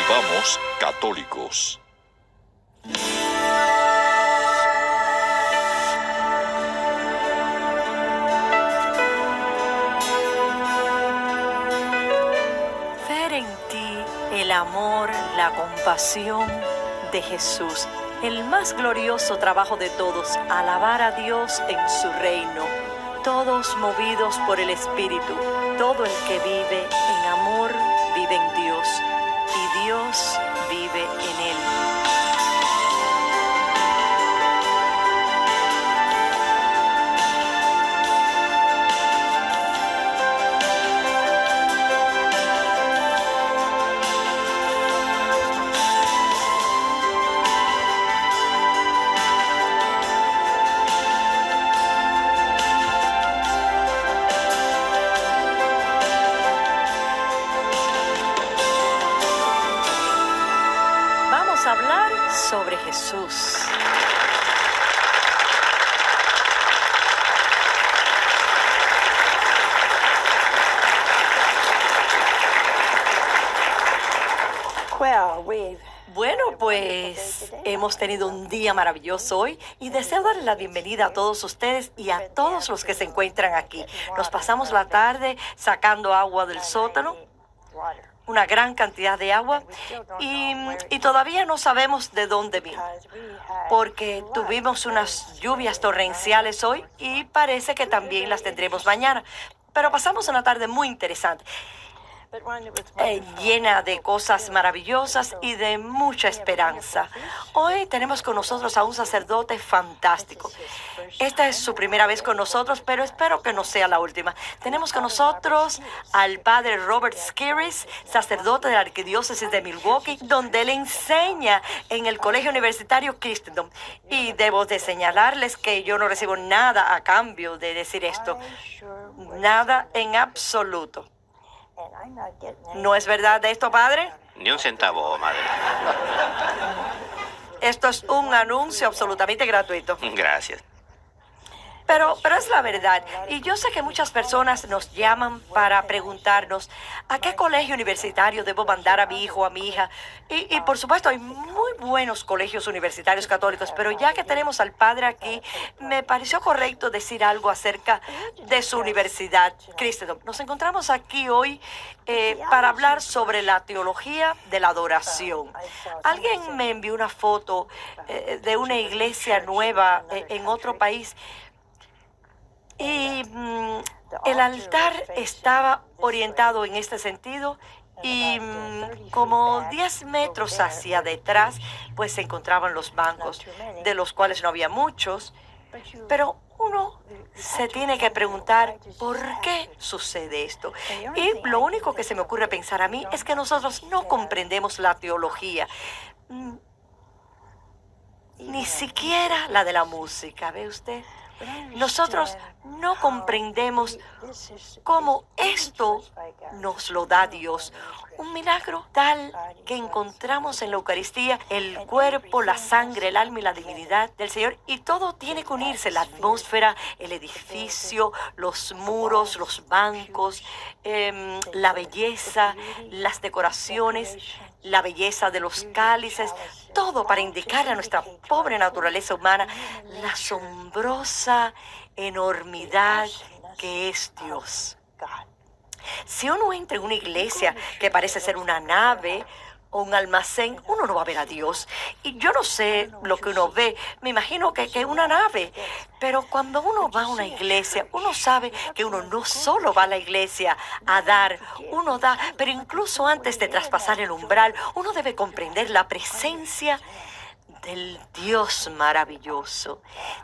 Vivamos católicos. Ver en ti el amor, la compasión de Jesús, el más glorioso trabajo de todos, alabar a Dios en su reino, todos movidos por el Espíritu. Todo el que vive en amor vive en Dios y Dios vive en él. Vamos a hablar sobre Jesús. Bueno, pues hemos tenido un día maravilloso hoy y deseo darle la bienvenida a todos ustedes y a todos los que se encuentran aquí. Nos pasamos la tarde sacando agua del sótano, una gran cantidad de agua, y todavía no sabemos de dónde vino, porque tuvimos unas lluvias torrenciales hoy y parece que también las tendremos mañana. Pero pasamos una tarde muy interesante, llena de cosas maravillosas y de mucha esperanza. Hoy tenemos con nosotros a un sacerdote fantástico. Esta es su primera vez con nosotros, pero espero que no sea la última. Tenemos con nosotros al padre Robert Skiris, sacerdote de la Arquidiócesis de Milwaukee, donde él enseña en el Colegio Universitario Christendom. Y debo de señalarles que yo no recibo nada a cambio de decir esto. Nada en absoluto. ¿No es verdad de esto, padre? Ni un centavo, madre. Esto es un anuncio absolutamente gratuito. Gracias. Pero es la verdad. Y yo sé que muchas personas nos llaman para preguntarnos a qué colegio universitario debo mandar a mi hijo o a mi hija. Y por supuesto, hay muy buenos colegios universitarios católicos, pero ya que tenemos al padre aquí, me pareció correcto decir algo acerca de su universidad, Christendom. Nos encontramos aquí hoy para hablar sobre la teología de la adoración. Alguien me envió una foto de una iglesia nueva en otro país. Y el altar estaba orientado en este sentido y como 10 metros hacia detrás, pues se encontraban los bancos, de los cuales no había muchos, pero uno se tiene que preguntar por qué sucede esto. Y lo único que se me ocurre pensar a mí es que nosotros no comprendemos la teología, ni siquiera la de la música, ¿ve usted? Nosotros no comprendemos cómo esto nos lo da Dios. Un milagro tal que encontramos en la Eucaristía el cuerpo, la sangre, el alma y la divinidad del Señor. Y todo tiene que unirse, la atmósfera, el edificio, los muros, los bancos, la belleza, las decoraciones, la belleza de los cálices, todo para indicar a nuestra pobre naturaleza humana la asombrosa enormidad que es Dios. Si uno entra en una iglesia que parece ser una nave o un almacén, uno no va a ver a Dios. Y yo no sé lo que uno ve, me imagino que es una nave. Pero cuando uno va a una iglesia, uno sabe que uno no solo va a la iglesia a dar, uno da, pero incluso antes de traspasar el umbral, uno debe comprender la presencia del Dios maravilloso.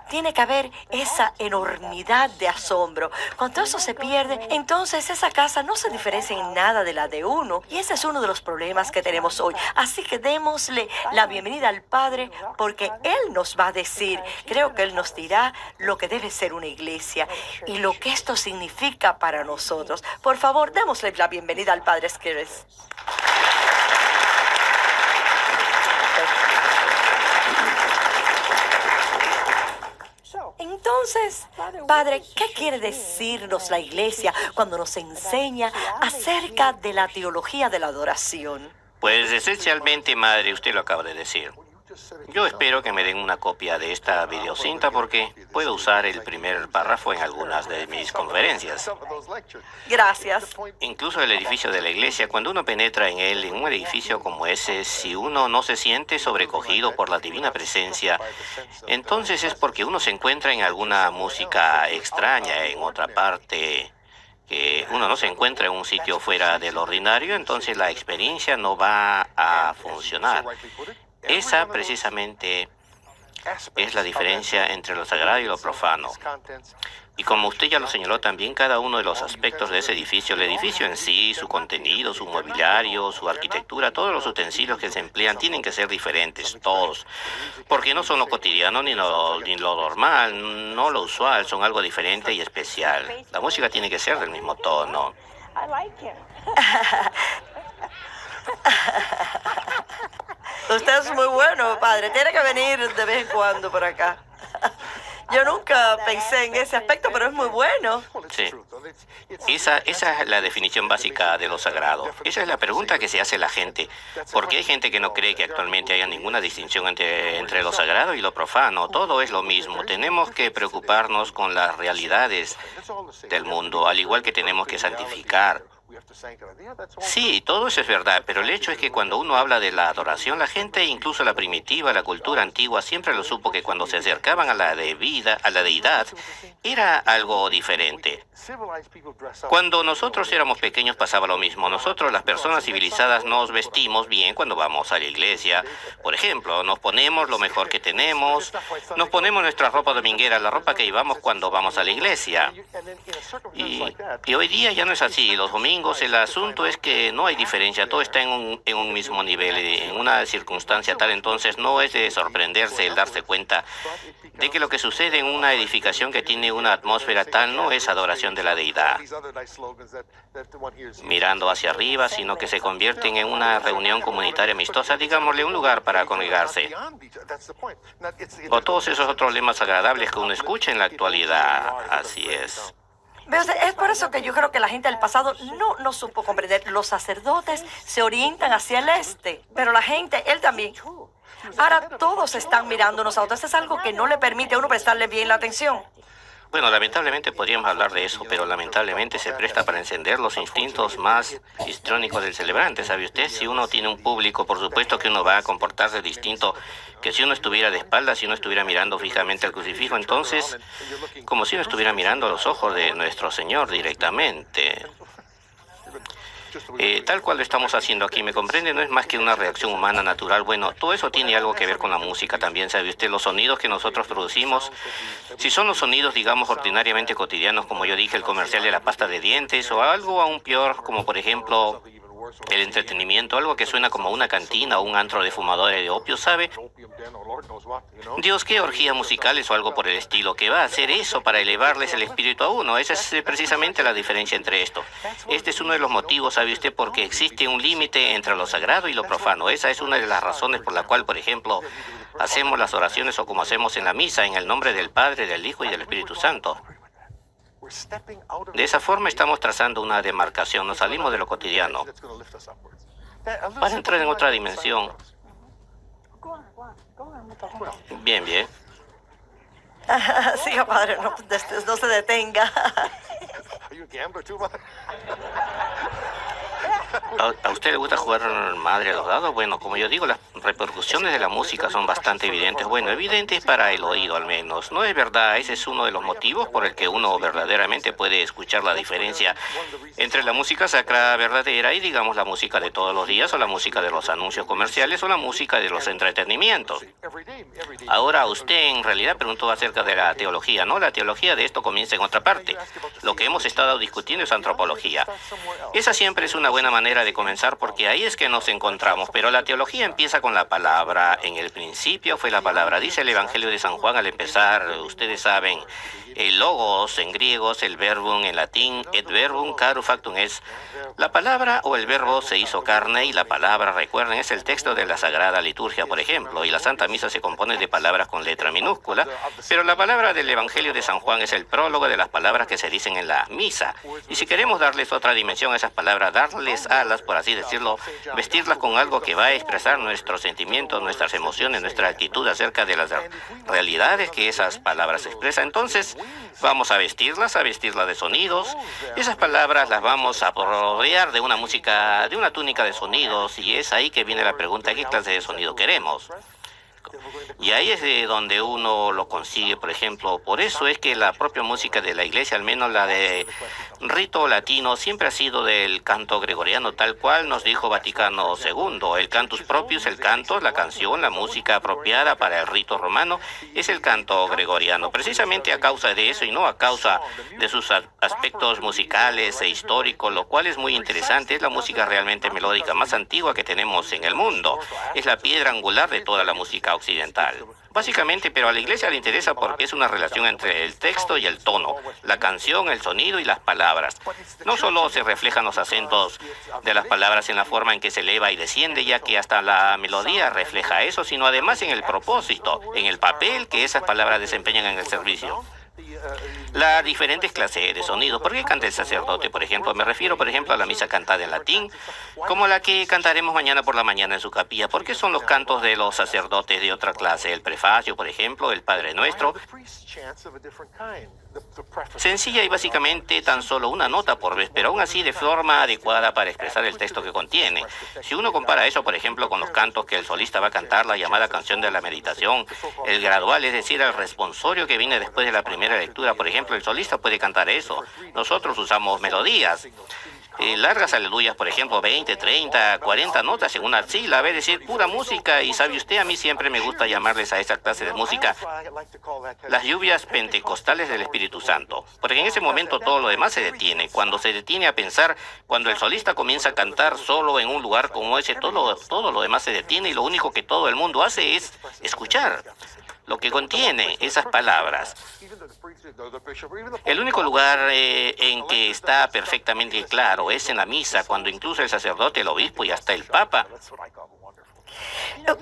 Tiene que haber esa enormidad de asombro. Cuando eso se pierde, entonces esa casa no se diferencia en nada de la de uno. Y ese es uno de los problemas que tenemos hoy. Así que démosle la bienvenida al Padre, porque Él nos va a decir, creo que Él nos dirá lo que debe ser una iglesia y lo que esto significa para nosotros. Por favor, démosle la bienvenida al Padre Skiris. Entonces, Padre, ¿qué quiere decirnos la Iglesia cuando nos enseña acerca de la teología de la adoración? Pues esencialmente, madre, usted lo acaba de decir. Yo espero que me den una copia de esta videocinta porque puedo usar el primer párrafo en algunas de mis conferencias. Gracias. Incluso el edificio de la iglesia, cuando uno penetra en él, en un edificio como ese, si uno no se siente sobrecogido por la divina presencia, entonces es porque uno se encuentra en alguna música extraña, en otra parte, que uno no se encuentra en un sitio fuera del ordinario, entonces la experiencia no va a funcionar. Esa precisamente es la diferencia entre lo sagrado y lo profano. Y como usted ya lo señaló también, cada uno de los aspectos de ese edificio, el edificio en sí, su contenido, su mobiliario, su arquitectura, todos los utensilios que se emplean tienen que ser diferentes, todos. Porque no son lo cotidiano ni lo normal, no lo usual, son algo diferente y especial. La música tiene que ser del mismo tono. Usted es muy bueno, padre. Tiene que venir de vez en cuando por acá. Yo nunca pensé en ese aspecto, pero es muy bueno. Sí. Esa es la definición básica de lo sagrado. Esa es la pregunta que se hace la gente. Porque hay gente que no cree que actualmente haya ninguna distinción entre lo sagrado y lo profano. Todo es lo mismo. Tenemos que preocuparnos con las realidades del mundo, al igual que tenemos que santificar. Sí, todo eso es verdad, pero el hecho es que cuando uno habla de la adoración, la gente, incluso la primitiva, la cultura antigua, siempre lo supo que cuando se acercaban a la deidad, era algo diferente. Cuando nosotros éramos pequeños pasaba lo mismo. Nosotros, las personas civilizadas, nos vestimos bien cuando vamos a la iglesia. Por ejemplo, nos ponemos lo mejor que tenemos, nos ponemos nuestra ropa dominguera, la ropa que llevamos cuando vamos a la iglesia. Y hoy día ya no es así. Los domingos el asunto es que no hay diferencia, todo está en un mismo nivel, en una circunstancia tal, entonces no es de sorprenderse el darse cuenta de que lo que sucede en una edificación que tiene una atmósfera tal no es adoración de la deidad, mirando hacia arriba, sino que se convierten en una reunión comunitaria amistosa, digámosle, un lugar para congregarse. O todos esos otros lemas agradables que uno escucha en la actualidad, así es. Ve usted, es por eso que yo creo que la gente del pasado no supo comprender. Los sacerdotes se orientan hacia el este, pero la gente, él también. Ahora todos están mirándonos a otros. Es algo que no le permite a uno prestarle bien la atención. Bueno, lamentablemente podríamos hablar de eso, pero lamentablemente se presta para encender los instintos más histrónicos del celebrante, ¿sabe usted? Si uno tiene un público, por supuesto que uno va a comportarse distinto que si uno estuviera de espaldas, si uno estuviera mirando fijamente al crucifijo, entonces, como si uno estuviera mirando a los ojos de nuestro Señor directamente. Tal cual lo estamos haciendo aquí, ¿me comprende? No es más que una reacción humana natural. Bueno, todo eso tiene algo que ver con la música también, ¿sabe usted? Los sonidos que nosotros producimos, si son los sonidos, digamos, ordinariamente cotidianos, como yo dije, el comercial de la pasta de dientes, o algo aún peor, como por ejemplo el entretenimiento, algo que suena como una cantina o un antro de fumadores de opio, ¿sabe? Dios, qué orgía musicales o algo por el estilo, que va a hacer eso para elevarles el espíritu a uno. Esa es precisamente la diferencia entre esto. Este es uno de los motivos, ¿sabe usted?, porque existe un límite entre lo sagrado y lo profano. Esa es una de las razones por la cual, por ejemplo, hacemos las oraciones o como hacemos en la misa, en el nombre del Padre, del Hijo y del Espíritu Santo. De esa forma estamos trazando una demarcación, nos salimos de lo cotidiano para entrar en otra dimensión. Bien, bien. Siga, padre, no se detenga. ¿A usted le gusta jugar madre a los dados? Bueno, como yo digo, las repercusiones de la música son bastante evidentes. Bueno, evidentes para el oído al menos. No es verdad, ese es uno de los motivos por el que uno verdaderamente puede escuchar la diferencia entre la música sacra verdadera y, digamos, la música de todos los días, o la música de los anuncios comerciales, o la música de los entretenimientos. Ahora, usted en realidad preguntó acerca de la teología, ¿no? La teología de esto comienza en otra parte. Lo que hemos estado discutiendo es antropología. Esa siempre es una buena manera de comenzar porque ahí es que nos encontramos, pero la teología empieza con la palabra. En el principio fue la palabra, dice el Evangelio de San Juan al empezar, ustedes saben, El logos en griego, el verbum en latín, et verbum caro factum es. La palabra o el verbo se hizo carne y la palabra, recuerden, es el texto de la Sagrada Liturgia, por ejemplo, y la Santa Misa se compone de palabras con letra minúscula, pero la palabra del Evangelio de San Juan es el prólogo de las palabras que se dicen en la misa. Y si queremos darles otra dimensión a esas palabras, darles alas, por así decirlo, vestirlas con algo que va a expresar nuestros sentimientos, nuestras emociones, nuestra actitud acerca de las realidades que esas palabras expresan, entonces vamos a vestirlas de sonidos. Esas palabras las vamos a rodear de una música, de una túnica de sonidos, y es ahí que viene la pregunta: ¿qué clase de sonido queremos? Y ahí es de donde uno lo consigue, por ejemplo. Por eso es que la propia música de la iglesia, al menos la de rito latino, siempre ha sido del canto gregoriano, tal cual nos dijo Vaticano II. El cantus propius, el canto, la canción, la música apropiada para el rito romano, es el canto gregoriano. Precisamente a causa de eso y no a causa de sus aspectos musicales e históricos, lo cual es muy interesante. Es la música realmente melódica más antigua que tenemos en el mundo. Es la piedra angular de toda la música occidental. Básicamente, pero a la iglesia le interesa porque es una relación entre el texto y el tono, la canción, el sonido y las palabras. No solo se reflejan los acentos de las palabras en la forma en que se eleva y desciende, ya que hasta la melodía refleja eso, sino además en el propósito, en el papel que esas palabras desempeñan en el servicio. Las diferentes clases de sonido. ¿Por qué canta el sacerdote, por ejemplo? Me refiero, por ejemplo, a la misa cantada en latín, como la que cantaremos mañana por la mañana en su capilla. ¿Por qué son los cantos de los sacerdotes de otra clase? El prefacio, por ejemplo, el Padre Nuestro. Sencilla y básicamente tan solo una nota por vez, pero aún así de forma adecuada para expresar el texto que contiene. Si uno compara eso, por ejemplo, con los cantos que el solista va a cantar, la llamada canción de la meditación, el gradual, es decir, el responsorio que viene después de la primera lectura, por ejemplo, el solista puede cantar eso. Nosotros usamos melodías. Largas aleluyas, por ejemplo, 20, 30, 40 notas en una sílaba, es decir, pura música. Y sabe usted, a mí siempre me gusta llamarles a esa clase de música las lluvias pentecostales del Espíritu Santo, porque en ese momento todo lo demás se detiene. Cuando se detiene a pensar, cuando el solista comienza a cantar solo en un lugar como ese, todo lo demás se detiene y lo único que todo el mundo hace es escuchar lo que contiene esas palabras. El único lugar en que está perfectamente claro es en la misa, cuando incluso el sacerdote, el obispo y hasta el papa.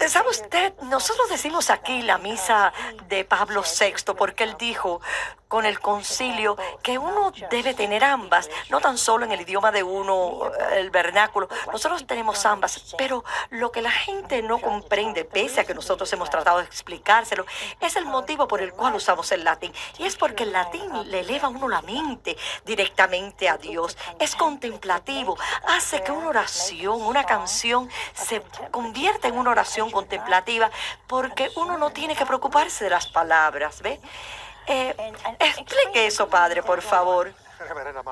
¿Sabe usted? Nosotros decimos aquí la misa de Pablo VI porque él dijo con el concilio que uno debe tener ambas, no tan solo en el idioma de uno, el vernáculo. Nosotros tenemos ambas, pero lo que la gente no comprende, pese a que nosotros hemos tratado de explicárselo, es el motivo por el cual usamos el latín. Y es porque el latín le eleva a uno la mente directamente a Dios. Es contemplativo, hace que una oración, una canción se convierta en una oración contemplativa porque uno no tiene que preocuparse de las palabras, ¿ve? Explique eso, padre, por favor.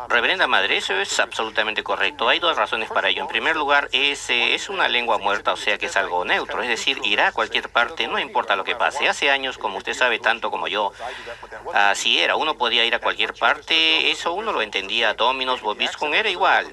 Reverenda Madre, eso es absolutamente correcto. Hay dos razones para ello. En primer lugar, es una lengua muerta, o sea que es algo neutro, es decir, irá a cualquier parte, no importa lo que pase. Hace años, como usted sabe tanto como yo, así era, uno podía ir a cualquier parte, eso uno lo entendía. Dominus vobiscum era igual.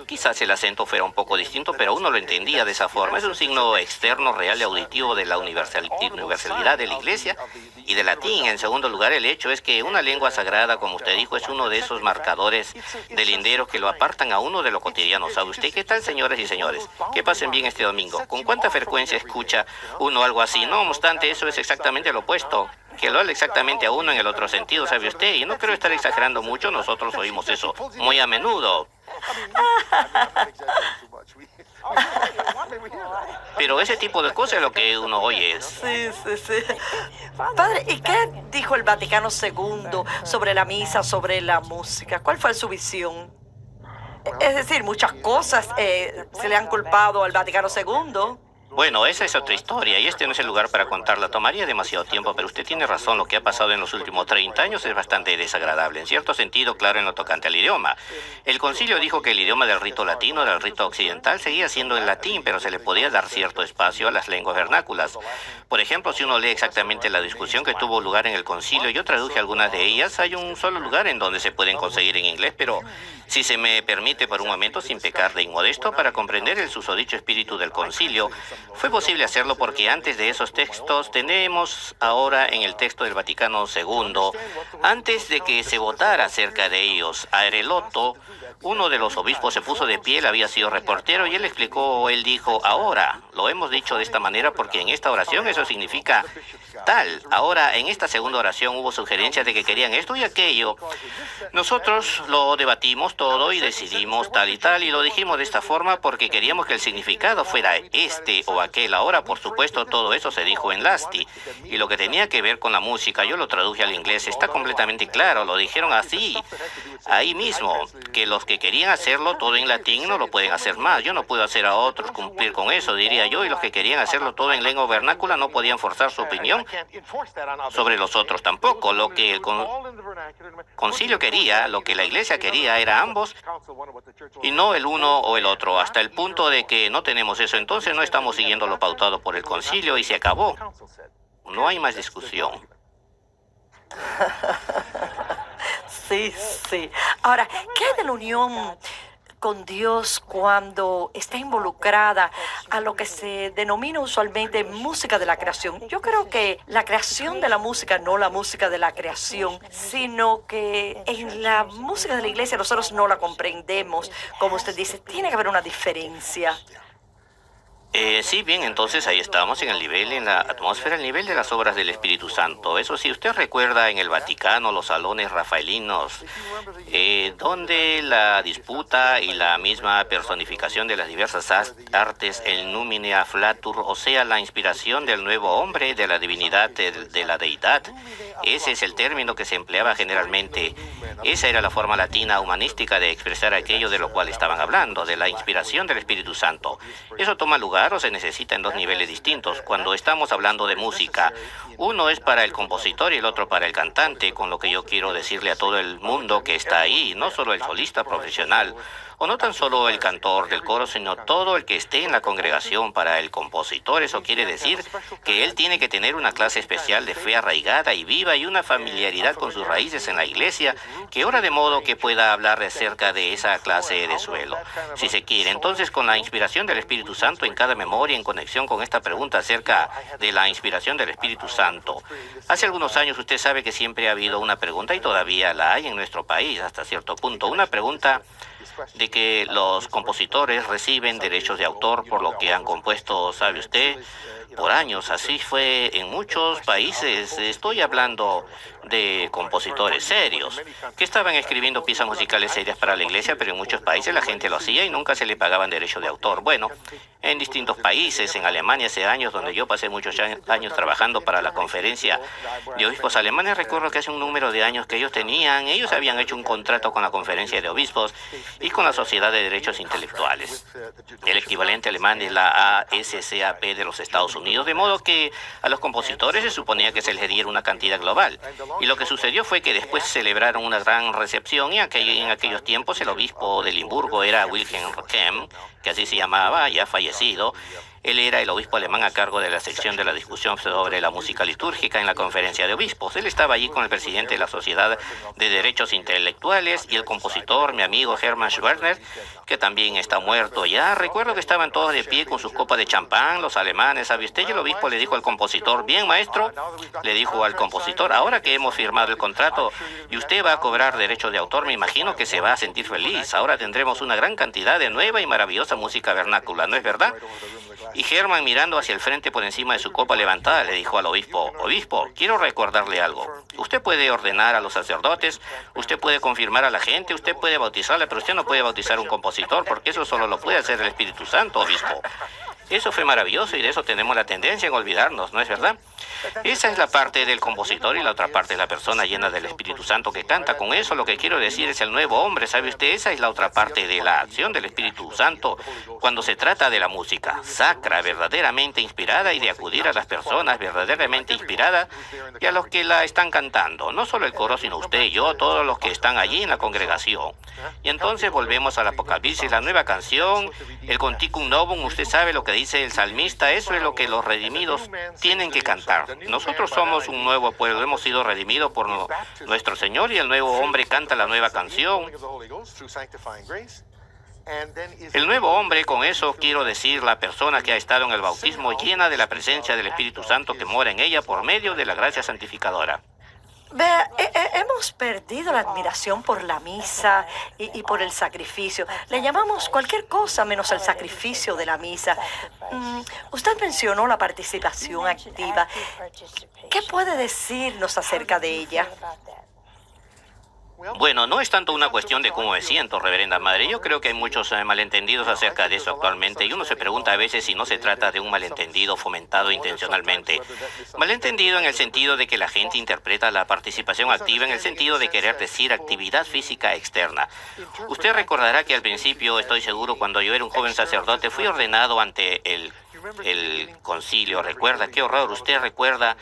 Quizás el acento fuera un poco distinto, pero uno lo entendía de esa forma. Es un signo externo, real y auditivo de la universalidad de la Iglesia y del latín. En segundo lugar, el hecho es que una lengua sagrada, como usted dijo, es uno de esos marcadores de lindero que lo apartan a uno de lo cotidiano. ¿Sabe usted qué tal, señoras y señores? Que pasen bien este domingo. ¿Con cuánta frecuencia escucha uno algo así? No obstante, eso es exactamente lo opuesto, que lo habla exactamente a uno en el otro sentido, ¿sabe usted? Y no creo estar exagerando mucho, nosotros oímos eso muy a menudo. Pero ese tipo de cosas es lo que uno oye. Sí. Padre, ¿y qué dijo el Vaticano II sobre la misa, sobre la música? ¿Cuál fue su visión? Es decir, muchas cosas se le han culpado al Vaticano II. Bueno, esa es otra historia y este no es el lugar para contarla. Tomaría demasiado tiempo, pero usted tiene razón. Lo que ha pasado en los últimos 30 años es bastante desagradable. En cierto sentido, claro, en lo tocante al idioma. El concilio dijo que el idioma del rito latino, del rito occidental, seguía siendo el latín, pero se le podía dar cierto espacio a las lenguas vernáculas. Por ejemplo, si uno lee exactamente la discusión que tuvo lugar en el concilio, yo traduje algunas de ellas. Hay un solo lugar en donde se pueden conseguir en inglés, pero si se me permite por un momento, sin pecar de inmodesto, para comprender el susodicho espíritu del concilio, Fue posible hacerlo porque antes de esos textos tenemos ahora en el texto del Vaticano II, antes de que se votara acerca de ellos, Aerelotto, uno de los obispos, se puso de pie, él había sido reportero y él dijo, ahora, lo hemos dicho de esta manera porque en esta oración eso significa tal. Ahora, en esta segunda oración hubo sugerencias de que querían esto y aquello. Nosotros lo debatimos todo y decidimos tal y lo dijimos de esta forma porque queríamos que el significado fuera este o aquel. Ahora, por supuesto, todo eso se dijo en Lasti. Y lo que tenía que ver con la música, yo lo traduje al inglés, está completamente claro, lo dijeron así, ahí mismo, que los que querían hacerlo todo en latín no lo pueden hacer más. Yo no puedo hacer a otros cumplir con eso, diría yo, y los que querían hacerlo todo en lengua vernácula no podían forzar su opinión sobre los otros tampoco. Lo que el concilio quería, lo que la iglesia quería era ambos y no el uno o el otro, hasta el punto de que no tenemos eso. Entonces no estamos siguiendo lo pautado por el concilio y se acabó. No hay más discusión. Sí, sí. Ahora, ¿qué hay de la unión con Dios cuando está involucrada a lo que se denomina usualmente música de la creación? Yo creo que la creación de la música, no la música de la creación, sino que en la música de la iglesia nosotros no la comprendemos. Como usted dice, tiene que haber una diferencia. Sí, bien, entonces ahí estamos en el nivel, en la atmósfera, el nivel de las obras del Espíritu Santo. Eso sí, usted recuerda en el Vaticano, los salones rafaelinos, donde la disputa y la misma personificación de las diversas artes, el numine afflatur, o sea, la inspiración del nuevo hombre, de la divinidad, de la deidad. Ese es el término que se empleaba generalmente. Esa era la forma latina humanística de expresar aquello de lo cual estaban hablando, de la inspiración del Espíritu Santo. Eso toma lugar o se necesita en dos niveles distintos. Cuando estamos hablando de música, uno es para el compositor y el otro para el cantante, con lo que yo quiero decirle a todo el mundo que está ahí, no solo el solista profesional, o no tan solo el cantor del coro, sino todo el que esté en la congregación. Para el compositor eso quiere decir que él tiene que tener una clase especial de fe arraigada y viva y una familiaridad con sus raíces en la iglesia, que ora de modo que pueda hablar acerca de esa clase de suelo, si se quiere. Entonces, con la inspiración del Espíritu Santo en cada memoria, en conexión con esta pregunta acerca de la inspiración del Espíritu Santo, hace algunos años usted sabe que siempre ha habido una pregunta, y todavía la hay en nuestro país hasta cierto punto, una pregunta de que los compositores reciben derechos de autor por lo que han compuesto, ¿sabe usted? Por años, así fue en muchos países. Estoy hablando de compositores serios que estaban escribiendo piezas musicales serias para la iglesia, pero en muchos países la gente lo hacía y nunca se le pagaban derechos de autor. Bueno, en distintos países, en Alemania hace años, donde yo pasé muchos años trabajando para la conferencia de obispos alemanes, recuerdo que hace un número de años que ellos habían hecho un contrato con la conferencia de obispos y con la Sociedad de Derechos Intelectuales. El equivalente alemán es la ASCAP de los Estados Unidos, de modo que a los compositores se suponía que se les diera una cantidad global. Y lo que sucedió fue que después celebraron una gran recepción y en aquellos tiempos el obispo de Limburgo era Wilhelm Kemm, que así se llamaba, ya fallecido. Él era el obispo alemán a cargo de la sección de la discusión sobre la música litúrgica en la conferencia de obispos. Él estaba allí con el presidente de la Sociedad de Derechos Intelectuales y el compositor, mi amigo Hermann Schwerner, que también está muerto ya. Recuerdo que estaban todos de pie con sus copas de champán, los alemanes, ¿sabe usted? Y el obispo le dijo al compositor, bien maestro, le dijo al compositor, ahora que hemos firmado el contrato y usted va a cobrar derechos de autor, me imagino que se va a sentir feliz. Ahora tendremos una gran cantidad de nueva y maravillosa música vernácula, ¿no es verdad? Y Hermann, mirando hacia el frente por encima de su copa levantada, le dijo al obispo, obispo, quiero recordarle algo. Usted puede ordenar a los sacerdotes, usted puede confirmar a la gente, usted puede bautizarla, pero usted no puede bautizar a un compositor, porque eso solo lo puede hacer el Espíritu Santo, obispo. Eso fue maravilloso y de eso tenemos la tendencia en olvidarnos, ¿no es verdad? Esa es la parte del compositor y la otra parte es la persona llena del Espíritu Santo que canta. Con eso lo que quiero decir es el nuevo hombre, ¿sabe usted? Esa es la otra parte de la acción del Espíritu Santo cuando se trata de la música sacra, verdaderamente inspirada, y de acudir a las personas verdaderamente inspiradas y a los que la están cantando. No solo el coro, sino usted y yo, todos los que están allí en la congregación. Y entonces volvemos al Apocalipsis, la nueva canción, el Canticum Novum. Usted sabe lo que dice el salmista, eso es lo que los redimidos tienen que cantar. Nosotros somos un nuevo pueblo, hemos sido redimidos por nuestro Señor y el nuevo hombre canta la nueva canción. El nuevo hombre, con eso quiero decir la persona que ha estado en el bautismo llena de la presencia del Espíritu Santo que mora en ella por medio de la gracia santificadora. Vea, hemos perdido la admiración por la misa y por el sacrificio. Le llamamos cualquier cosa menos el sacrificio de la misa. Usted mencionó la participación activa. ¿Qué puede decirnos acerca de ella? Bueno, no es tanto una cuestión de cómo me siento, reverenda madre. Yo creo que hay muchos malentendidos acerca de eso actualmente y uno se pregunta a veces si no se trata de un malentendido fomentado intencionalmente. Malentendido en el sentido de que la gente interpreta la participación activa en el sentido de querer decir actividad física externa. Usted recordará que al principio, estoy seguro, cuando yo era un joven sacerdote, fui ordenado ante el concilio. ¿Recuerda? Qué horror. ¿Usted recuerda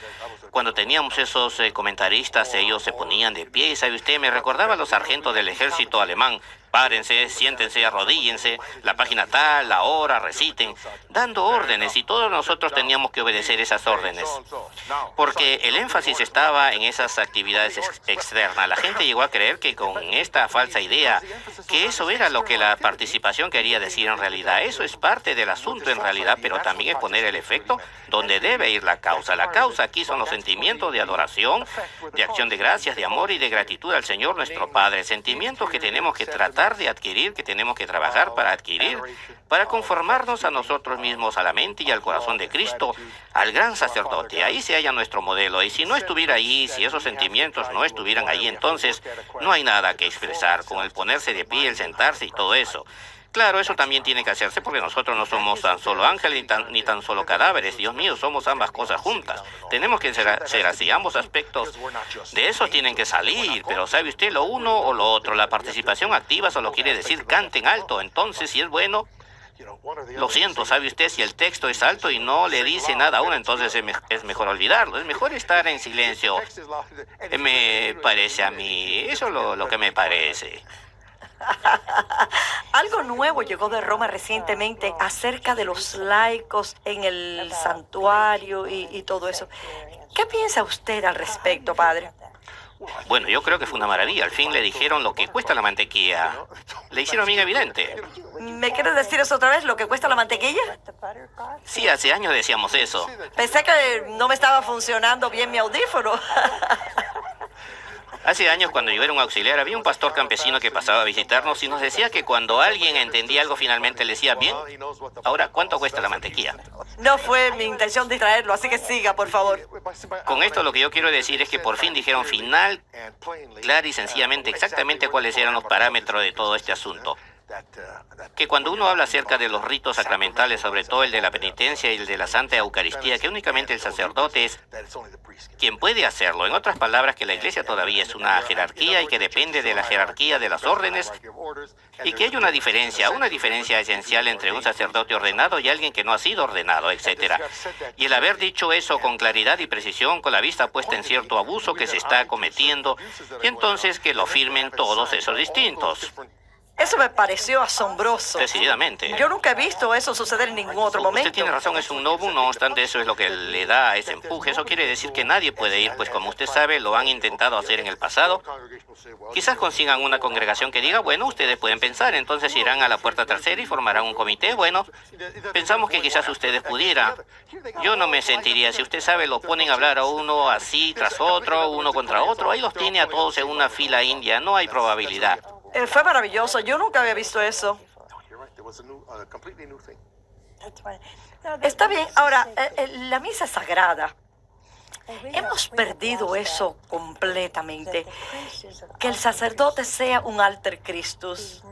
cuando teníamos esos comentaristas? Ellos se ponían de pie, ¿sabe usted? Me recordaba a los sargentos del ejército alemán. Párense, siéntense, arrodíllense, la página tal, la hora, reciten, dando órdenes, y todos nosotros teníamos que obedecer esas órdenes. Porque el énfasis estaba en esas actividades externas. La gente llegó a creer que con esta falsa idea, que eso era lo que la participación quería decir en realidad. Eso es parte del asunto en realidad, pero también es poner el efecto donde debe ir la causa. La causa aquí son los sentimientos de adoración, de acción de gracias, de amor y de gratitud al Señor nuestro Padre. Sentimientos que tenemos que tratar de adquirir, que tenemos que trabajar para adquirir, para conformarnos a nosotros mismos, a la mente y al corazón de Cristo, al gran sacerdote. Ahí se halla nuestro modelo, y si no estuviera allí, si esos sentimientos no estuvieran allí, entonces no hay nada que expresar con el ponerse de pie, el sentarse y todo eso. Claro, eso también tiene que hacerse porque nosotros no somos tan solo ángeles ni tan solo cadáveres. Dios mío, somos ambas cosas juntas. Tenemos que ser así. Ambos aspectos de eso tienen que salir. Pero ¿sabe usted lo uno o lo otro? La participación activa solo quiere decir canten alto. Entonces, si es bueno, lo siento, ¿sabe usted? Si el texto es alto y no le dice nada a uno, entonces es mejor olvidarlo. Es mejor estar en silencio. Me parece a mí. Eso es lo que me parece. Algo nuevo llegó de Roma recientemente acerca de los laicos en el santuario y todo eso. ¿Qué piensa usted al respecto, padre? Bueno, yo creo que fue una maravilla. Al fin le dijeron lo que cuesta la mantequilla. Le hicieron bien evidente. ¿Me quiere decir eso otra vez, lo que cuesta la mantequilla? Sí, hace años decíamos eso. Pensé que no me estaba funcionando bien mi audífono. Hace años, cuando yo era un auxiliar, había un pastor campesino que pasaba a visitarnos y nos decía que cuando alguien entendía algo, finalmente le decía, bien, ahora, ¿cuánto cuesta la mantequilla? No fue mi intención distraerlo, así que siga, por favor. Con esto lo que yo quiero decir es que por fin dijeron final, clara y sencillamente exactamente cuáles eran los parámetros de todo este asunto. Que cuando uno habla acerca de los ritos sacramentales, sobre todo el de la penitencia y el de la Santa Eucaristía, que únicamente el sacerdote es quien puede hacerlo. En otras palabras, que la Iglesia todavía es una jerarquía y que depende de la jerarquía de las órdenes, y que hay una diferencia esencial entre un sacerdote ordenado y alguien que no ha sido ordenado, etc. Y el haber dicho eso con claridad y precisión, con la vista puesta en cierto abuso que se está cometiendo, y entonces que lo firmen todos esos distintos. Eso me pareció asombroso. Decididamente. Yo nunca he visto eso suceder en ningún otro momento. Usted tiene razón, es un novum, no obstante eso es lo que le da ese empuje. Eso quiere decir que nadie puede ir, pues como usted sabe, lo han intentado hacer en el pasado. Quizás consigan una congregación que diga, bueno, ustedes pueden pensar, entonces irán a la puerta trasera y formarán un comité. Bueno, pensamos que quizás ustedes pudieran. Yo no me sentiría, si usted sabe, lo ponen a hablar a uno así tras otro, uno contra otro, ahí los tiene a todos en una fila india, no hay probabilidad. Fue maravilloso, yo nunca había visto eso. Está bien, ahora, la misa es sagrada. Hemos perdido eso completamente. Que el sacerdote sea un alter Christus.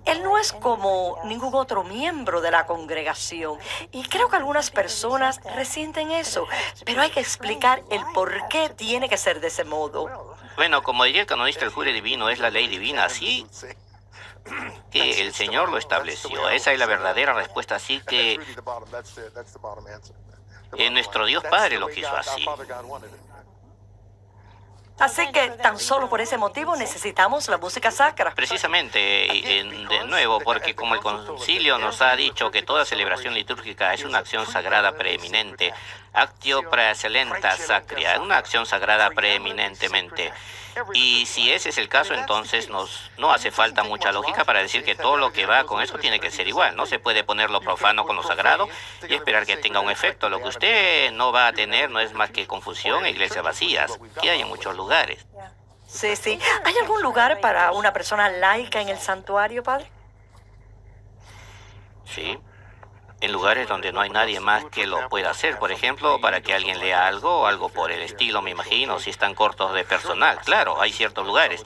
Él no es como ningún otro miembro de la congregación. Y creo que algunas personas resienten eso. Pero hay que explicar el por qué tiene que ser de ese modo. Bueno, como diría el canonista, el jure divino es la ley divina, así que el Señor lo estableció. Esa es la verdadera respuesta, así que nuestro Dios Padre lo quiso así. Así que tan solo por ese motivo necesitamos la música sacra. Precisamente, de nuevo, porque como el concilio nos ha dicho que toda celebración litúrgica es una acción sagrada preeminente, actio praeexcelenta sacra, una acción sagrada preeminentemente. Y si ese es el caso, entonces no hace falta mucha lógica para decir que todo lo que va con eso tiene que ser igual. No se puede poner lo profano con lo sagrado y esperar que tenga un efecto. Lo que usted no va a tener no es más que confusión e iglesias vacías, que hay en muchos lugares. Sí, sí. ¿Hay algún lugar para una persona laica en el santuario, padre? Sí, en lugares donde no hay nadie más que lo pueda hacer, por ejemplo, para que alguien lea algo o algo por el estilo, me imagino, si están cortos de personal. Claro, hay ciertos lugares.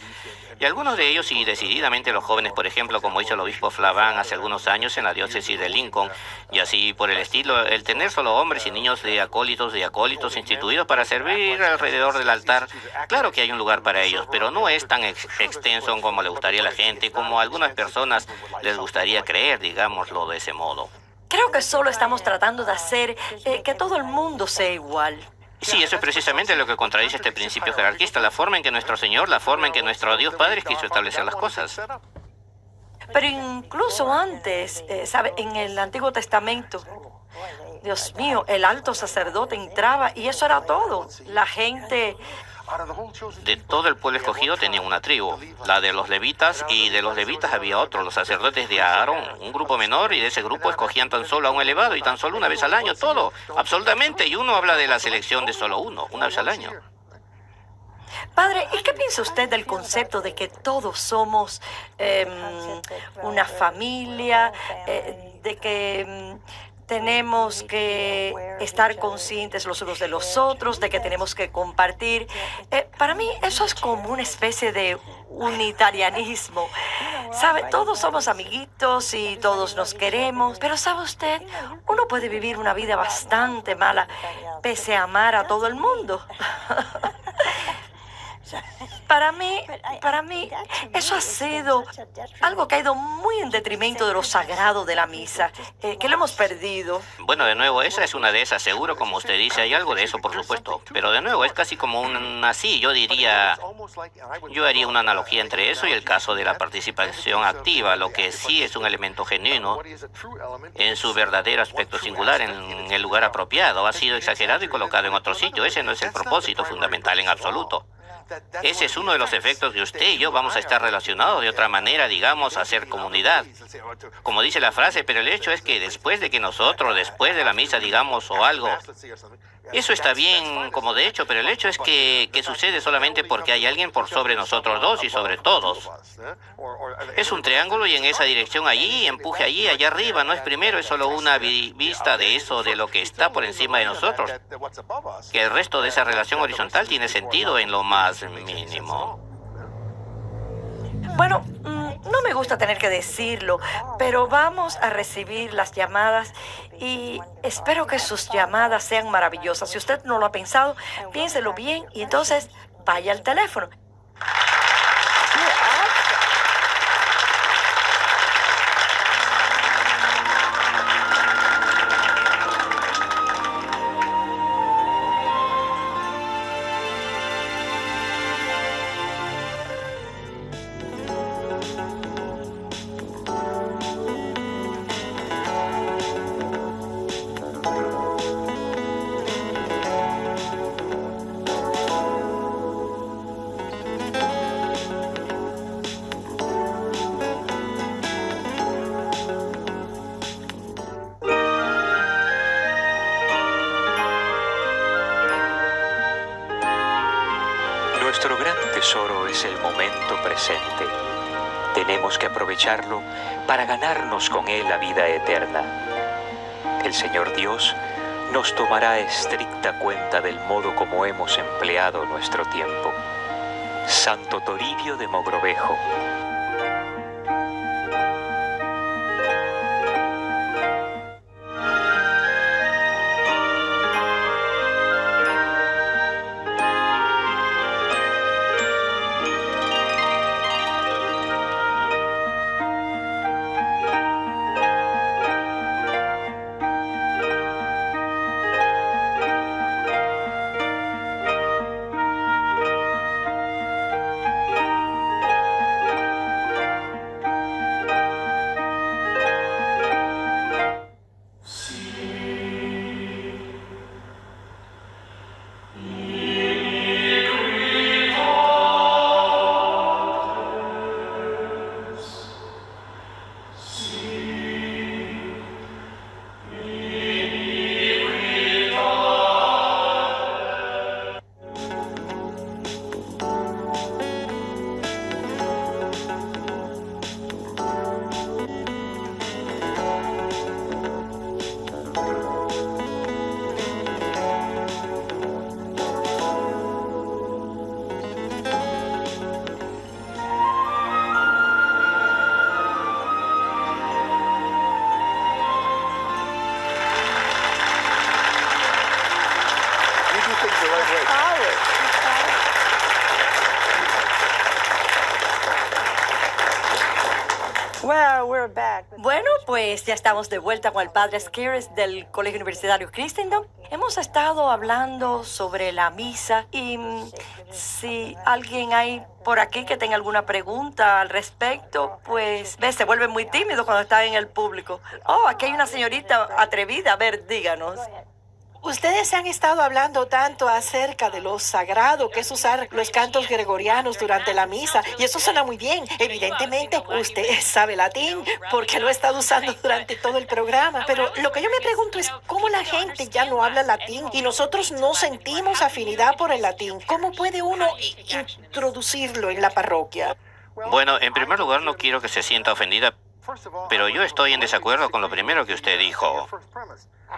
Y algunos de ellos, y decididamente los jóvenes, por ejemplo, como hizo el obispo Flaván hace algunos años en la diócesis de Lincoln, y así por el estilo, el tener solo hombres y niños de acólitos instituidos para servir alrededor del altar. Claro que hay un lugar para ellos, pero no es tan extenso como le gustaría a la gente, como a algunas personas les gustaría creer, digámoslo de ese modo. Creo que solo estamos tratando de hacer que todo el mundo sea igual. Sí, eso es precisamente lo que contradice este principio jerarquista, la forma en que nuestro Señor, la forma en que nuestro Dios Padre quiso establecer las cosas. Pero incluso antes, ¿sabe? En el Antiguo Testamento, Dios mío, el alto sacerdote entraba y eso era todo. La gente, De todo el pueblo escogido tenían una tribu, la de los levitas, y de los levitas había otro, los sacerdotes de Aarón, un grupo menor, y de ese grupo escogían tan solo a un elevado y tan solo una vez al año, todo, absolutamente, y uno habla de la selección de solo uno, una vez al año. padre, ¿y qué piensa usted del concepto de que todos somos una familia, de que tenemos que estar conscientes los unos de los otros, de que tenemos que compartir? Para mí eso es como una especie de unitarianismo. ¿Sabe? Todos somos amiguitos y todos nos queremos, pero ¿sabe usted? Uno puede vivir una vida bastante mala pese a amar a todo el mundo. Para mí, eso ha sido algo que ha ido muy en detrimento de lo sagrado de la misa, que lo hemos perdido. Bueno, de nuevo, esa es una de esas, seguro, como usted dice, hay algo de eso, por supuesto, pero de nuevo, es casi como así, yo haría una analogía entre eso y el caso de la participación activa, lo que sí es un elemento genuino en su verdadero aspecto singular, en el lugar apropiado, ha sido exagerado y colocado en otro sitio. Ese no es el propósito fundamental en absoluto. Ese es uno de los efectos de usted y yo vamos a estar relacionados de otra manera, digamos, a ser comunidad. Como dice la frase, pero el hecho es que después de que nosotros, después de la misa, digamos, o algo, eso está bien como de hecho, pero el hecho es que sucede solamente porque hay alguien por sobre nosotros dos y sobre todos. Es un triángulo y en esa dirección allí, empuje allí, allá arriba, no es primero, es solo una vista de eso, de lo que está por encima de nosotros. Que el resto de esa relación horizontal tiene sentido en lo más mínimo. Bueno, no me gusta tener que decirlo, pero vamos a recibir las llamadas y espero que sus llamadas sean maravillosas. Si usted no lo ha pensado, piénselo bien y entonces vaya al teléfono. Nuestro gran tesoro es el momento presente. Tenemos que aprovecharlo para ganarnos con él la vida eterna. El Señor Dios nos tomará estricta cuenta del modo como hemos empleado nuestro tiempo. Santo Toribio de Mogrovejo. Bueno, pues ya estamos de vuelta con el padre Scares del Colegio Universitario Christendom. Hemos estado hablando sobre la misa y si alguien hay por aquí que tenga alguna pregunta al respecto, pues se vuelve muy tímido cuando está en el público. Oh, aquí hay una señorita atrevida. A ver, díganos. Ustedes han estado hablando tanto acerca de lo sagrado que es usar los cantos gregorianos durante la misa, y eso suena muy bien. Evidentemente, usted sabe latín porque lo ha estado usando durante todo el programa. Pero lo que yo me pregunto es cómo la gente ya no habla latín y nosotros no sentimos afinidad por el latín. ¿Cómo puede uno introducirlo en la parroquia? Bueno, en primer lugar, no quiero que se sienta ofendida, pero yo estoy en desacuerdo con lo primero que usted dijo.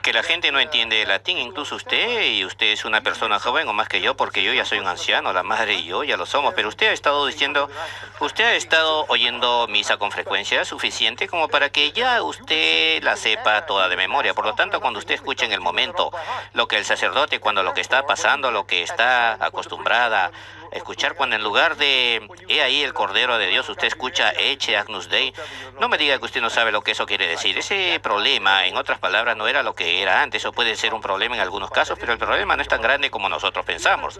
Que la gente no entiende el latín, incluso usted, y usted es una persona joven o más que yo, porque yo ya soy un anciano, la madre y yo ya lo somos, pero usted ha estado oyendo misa con frecuencia suficiente como para que ya usted la sepa toda de memoria. Por lo tanto, cuando usted escuche en el momento lo que el sacerdote, cuando lo que está pasando, lo que está acostumbrada a escuchar, cuando en lugar de he ahí el Cordero de Dios, usted escucha Ecce Agnus Dei, no me diga que usted no sabe lo que eso quiere decir. Ese problema, en otras palabras, no era lo que era antes. Eso puede ser un problema en algunos casos, pero el problema no es tan grande como nosotros pensamos.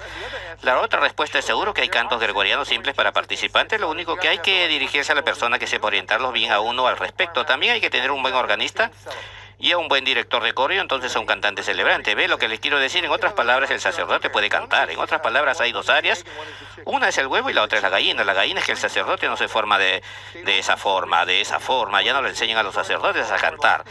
La otra respuesta es seguro que hay cantos gregorianos simples para participantes. Lo único que hay que dirigirse a la persona que sepa orientarlos bien a uno al respecto. También hay que tener un buen organista y a un buen director de coro, y entonces a un cantante celebrante. ¿Ve lo que les quiero decir? En otras palabras, el sacerdote puede cantar. En otras palabras, hay dos áreas. Una es el huevo y la otra es la gallina. La gallina es que el sacerdote no se forma de esa forma. Ya no le enseñan a los sacerdotes a cantar,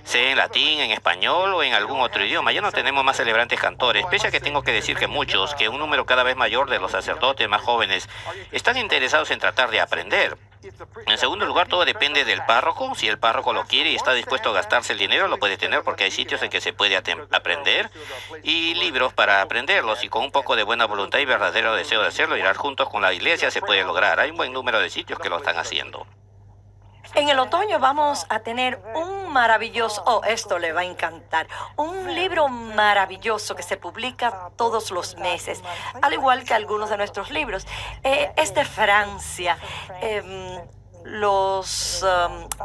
sea en latín, en español o en algún otro idioma. Ya no tenemos más celebrantes cantores, pese a que tengo que decir que muchos, que un número cada vez mayor de los sacerdotes más jóvenes están interesados en tratar de aprender. En segundo lugar, todo depende del párroco. Si el párroco lo quiere y está dispuesto a gastarse el dinero, lo puede tener, porque hay sitios en que se puede aprender y libros para aprenderlos, y con un poco de buena voluntad y verdadero deseo de hacerlo, ir juntos con la iglesia, se puede lograr. Hay un buen número de sitios que lo están haciendo. En el otoño vamos a tener un maravilloso, esto le va a encantar, un libro maravilloso que se publica todos los meses, al igual que algunos de nuestros libros. Es de Francia. Los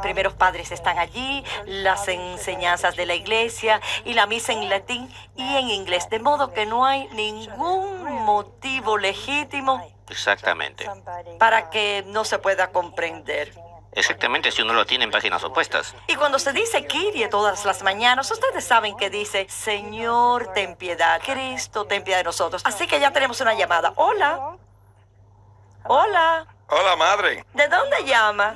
primeros padres están allí, las enseñanzas de la iglesia y la misa en latín y en inglés, de modo que no hay ningún motivo legítimo Exactamente. para que no se pueda comprender. Exactamente, si uno lo tiene en páginas opuestas. Y cuando se dice Kyrie todas las mañanas, ustedes saben que dice, Señor, ten piedad, Cristo, ten piedad de nosotros. Así que ya tenemos una llamada. Hola. Hola. Hola, madre. ¿De dónde llama?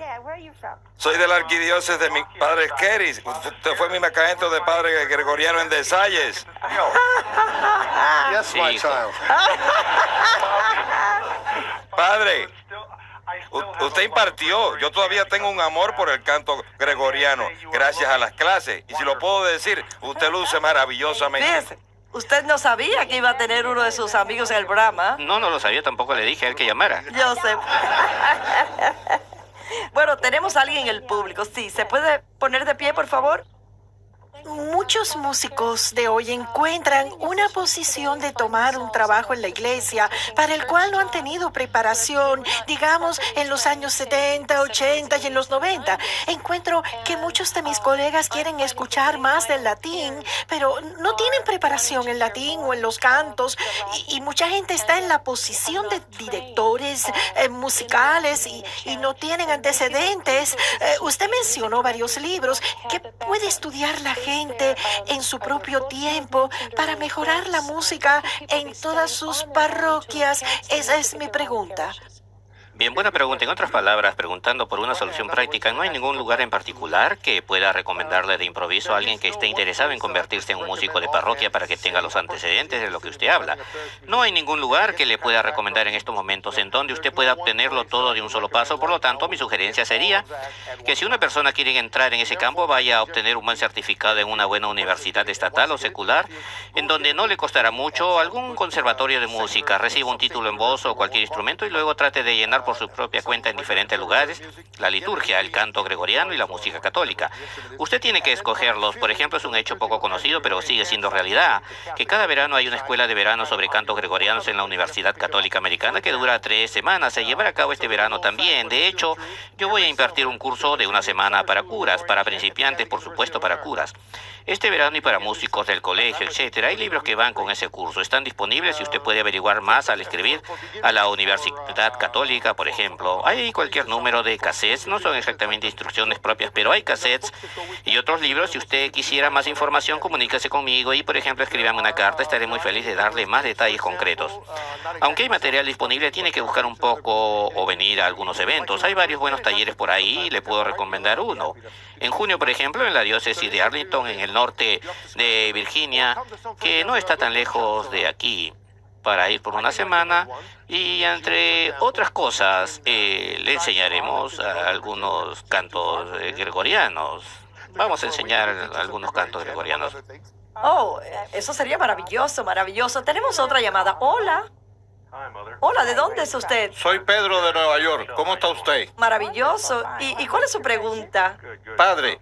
Soy de la arquidiócesis de mi padre Keris. Usted fue mi maestro de padre gregoriano en Desalles. Sí, hijo. Padre, usted impartió. Yo todavía tengo un amor por el canto gregoriano, gracias a las clases. Y si lo puedo decir, usted luce maravillosamente. Fíjese, usted no sabía que iba a tener uno de sus amigos en el programa. No lo sabía, tampoco le dije a él que llamara. Yo sé. Bueno, tenemos a alguien en el público. Sí, ¿se puede poner de pie, por favor? Muchos músicos de hoy encuentran una posición de tomar un trabajo en la iglesia para el cual no han tenido preparación, digamos, en los años 70, 80 y en los 90. Encuentro que muchos de mis colegas quieren escuchar más del latín, pero no tienen preparación en latín o en los cantos, y mucha gente está en la posición de directores musicales y no tienen antecedentes. Usted mencionó varios libros que puede estudiar la gente en su propio tiempo para mejorar la música en todas sus parroquias. Esa es mi pregunta. Bien, buena pregunta. En otras palabras, preguntando por una solución práctica, ¿no hay ningún lugar en particular que pueda recomendarle de improviso a alguien que esté interesado en convertirse en un músico de parroquia para que tenga los antecedentes de lo que usted habla? No hay ningún lugar que le pueda recomendar en estos momentos en donde usted pueda obtenerlo todo de un solo paso. Por lo tanto, mi sugerencia sería que si una persona quiere entrar en ese campo, vaya a obtener un buen certificado en una buena universidad estatal o secular, en donde no le costará mucho, algún conservatorio de música, reciba un título en voz o cualquier instrumento y luego trate de llenar por su propia cuenta en diferentes lugares la liturgia, el canto gregoriano y la música católica. Usted tiene que escogerlos. Por ejemplo, es un hecho poco conocido, pero sigue siendo realidad, que cada verano hay una escuela de verano sobre cantos gregorianos en la Universidad Católica Americana que dura 3 semanas. Se llevará a cabo este verano también. De hecho, yo voy a impartir un curso de 1 semana para curas, para principiantes, por supuesto, para curas. Este verano y para músicos del colegio, etcétera. Hay libros que van con ese curso. Están disponibles y usted puede averiguar más al escribir a la Universidad Católica, por ejemplo. Hay cualquier número de cassettes, no son exactamente instrucciones propias, pero hay cassettes y otros libros. Si usted quisiera más información, comuníquese conmigo y, por ejemplo, escríbame una carta. Estaré muy feliz de darle más detalles concretos. Aunque hay material disponible, tiene que buscar un poco o venir a algunos eventos. Hay varios buenos talleres por ahí y le puedo recomendar uno. En junio, por ejemplo, en la diócesis de Arlington, en el norte de Virginia, que no está tan lejos de aquí, para ir por 1 semana y, entre otras cosas, le enseñaremos algunos cantos gregorianos. Vamos a enseñar algunos cantos gregorianos. Oh, eso sería maravilloso, maravilloso. Tenemos otra llamada. Hola. Hola, ¿de dónde es usted? Soy Pedro de Nueva York. ¿Cómo está usted? Maravilloso. ¿Y cuál es su pregunta? Padre,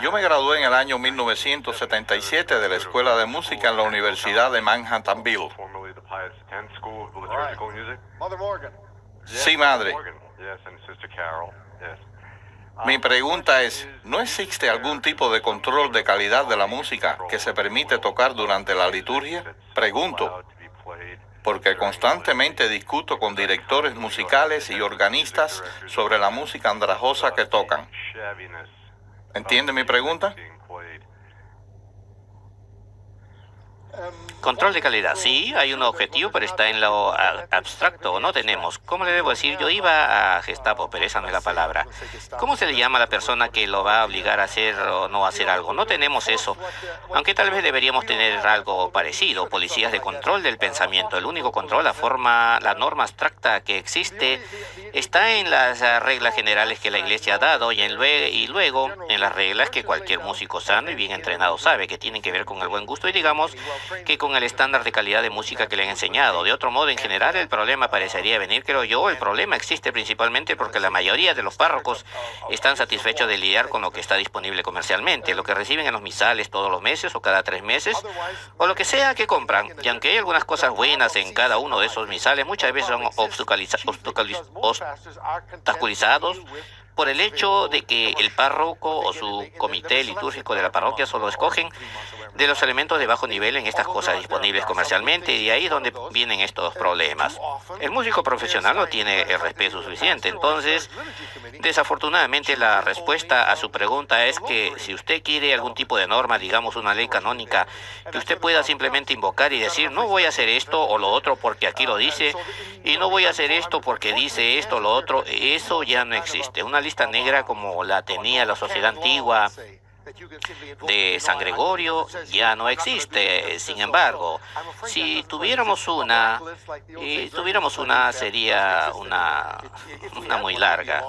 yo me gradué en el año 1977 de la Escuela de Música en la Universidad de Manhattanville. Sí, madre. Mi pregunta es, ¿no existe algún tipo de control de calidad de la música que se permite tocar durante la liturgia? Pregunto, porque constantemente discuto con directores musicales y organistas sobre la música andrajosa que tocan. ¿Entiende mi pregunta? Control de calidad. Sí, hay un objetivo, pero está en lo abstracto. No tenemos. ¿Cómo le debo decir? Yo iba a Gestapo, pero esa no es la palabra. ¿Cómo se le llama a la persona que lo va a obligar a hacer o no hacer algo? No tenemos eso. Aunque tal vez deberíamos tener algo parecido. Policías de control del pensamiento. El único control, la norma abstracta que existe, está en las reglas generales que la Iglesia ha dado y luego en las reglas que cualquier músico sano y bien entrenado sabe, que tienen que ver con el buen gusto y, digamos, que con el estándar de calidad de música que le han enseñado. De otro modo, en general, el problema parecería venir, creo yo. El problema existe principalmente porque la mayoría de los párrocos están satisfechos de lidiar con lo que está disponible comercialmente, lo que reciben en los misales todos los meses o cada 3 meses, o lo que sea que compran. Y aunque hay algunas cosas buenas en cada uno de esos misales, muchas veces son obstaculizados por el hecho de que el párroco o su comité litúrgico de la parroquia solo escogen de los elementos de bajo nivel en estas cosas disponibles comercialmente, y ahí es donde vienen estos problemas. El músico profesional no tiene el respeto suficiente. Entonces, desafortunadamente, la respuesta a su pregunta es que si usted quiere algún tipo de norma, digamos una ley canónica, que usted pueda simplemente invocar y decir, no voy a hacer esto o lo otro porque aquí lo dice, y no voy a hacer esto porque dice esto o lo otro, eso ya no existe. Una lista negra como la tenía la sociedad antigua de San Gregorio ya no existe. Sin embargo, si tuviéramos una, sería una muy larga.